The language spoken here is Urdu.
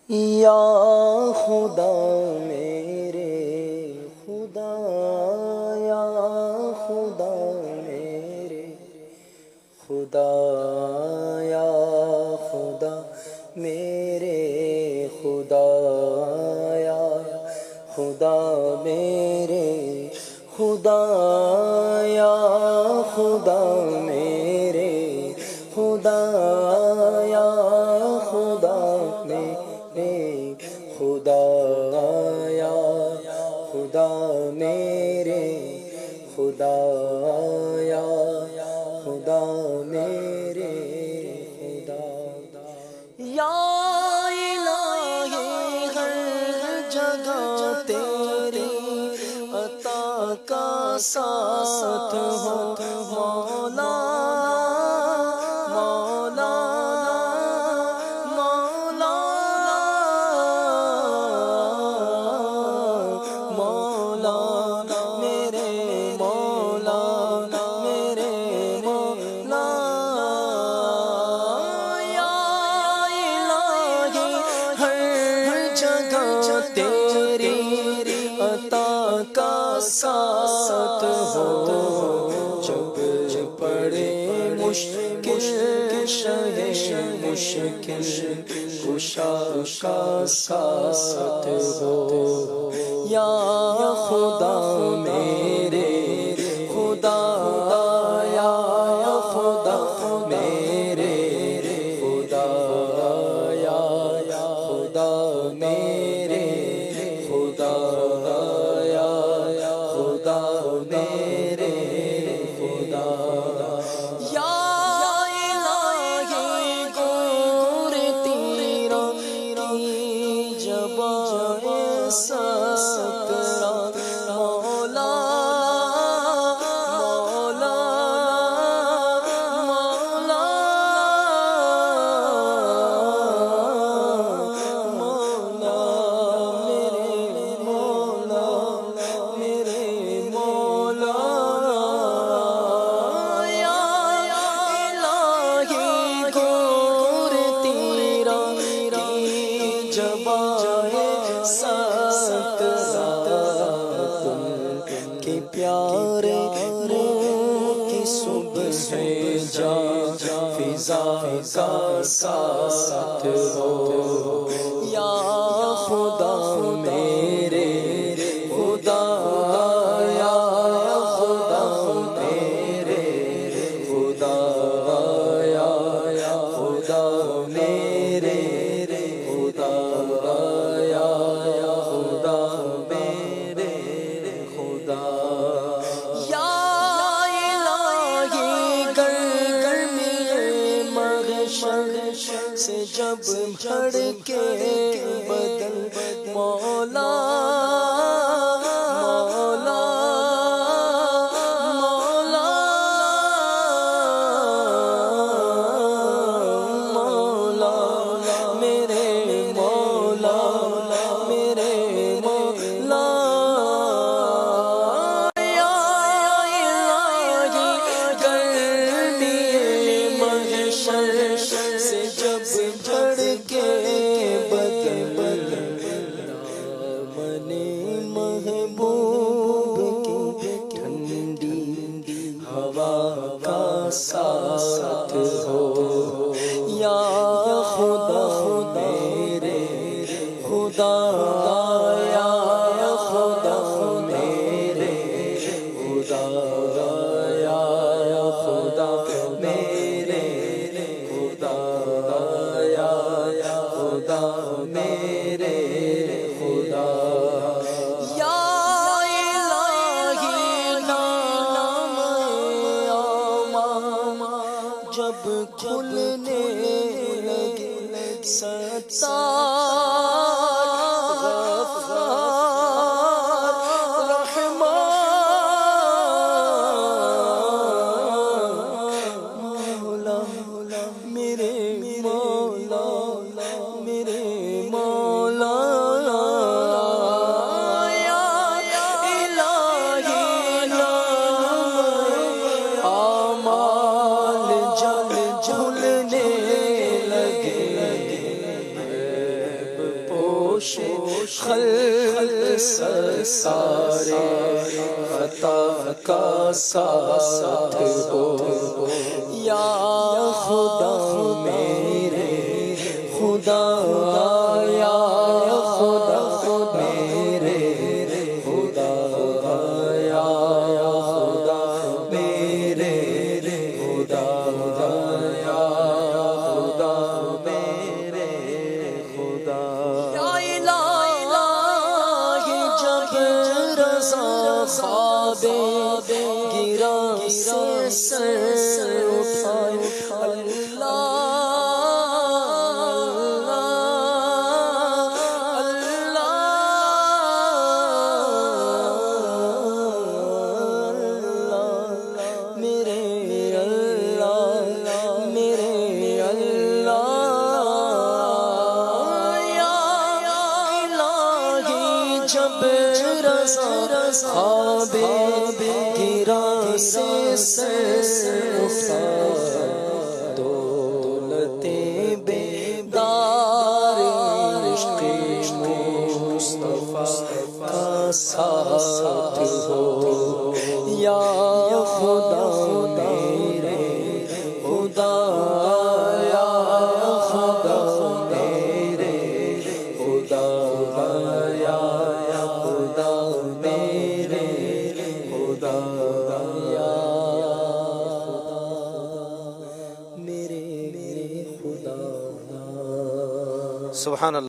یا خدا میرے خدا، یا خدا میرے خدا، یا خدا میرے خدا، یا خدا میرے خدا، یا خدا میرے خدا، یا خدا میرے خدا، یا خدا میرے خدا، یا خدا میرے خدا۔ یا الہی ہر جگہ تیری عطا کا ساتھ ہو مولا، مولا، مولا، مولا میرے مولا، میرے مولا۔ یا الہی ہر جگہ تیری عطا کا ساتھ ہو، جب پڑے مشکل مشکل کشا کا ساتھ ہو۔ یا خدا میرے خدا، یا خدا میرے خدا، یا خدا میرے خدا، یا خدا میرے خدا۔ یا الہی گور تیرا کی جبائے سکرات مولا، مولا، مولا، مولا میرے مولا، میرے مولا۔ یا الہی گور تیرا کی جبائے سکرات، تم کے پیارے منہ کی صبح سے جا فضا کا ساتھ ہو۔ یا خدا میرے خدا، یا خدا میرے خدا، یا خدا میرے خدا، یا خدا میرے خدا۔ یا الہی گرمی محشر سے جب بھڑکے بدن مولا، مولا، مولا، مولا میرے مولا، میرے مولا۔ یا الہی گرمی محشر سے جب بھڑکے بدن دامن محبوب کی ٹھنڈی ہوا کا ساتھ ہو۔ یا خدا میرے خدا، یا خدا میرے خدا، یا خدا میرے خدا، یا خدا میرے خدا۔ یا الہی نام آما جب کھلنے لگے ستار غفار رحمان مولا، میرے مولا، میرے مولا۔ یا الہی نام آمال جل جھلنے لگے خلق سارے عطا کا ساتھ ہو یا خدا میرے خدا یا خدا میرے خدا یا خدا میرے خدا یا خدا میرے خدا یا الہی جب رضا خواب گرا سے سر اٹھائے جب رضا خواب گرا سے سر اٹھا دولت بیدار عشق مصطفیٰ کا ساتھ ہو یا خدا میرے خدا یا خدا میرے خدا یا خدا میرے خدا یا میرے خدا. سبحان اللہ.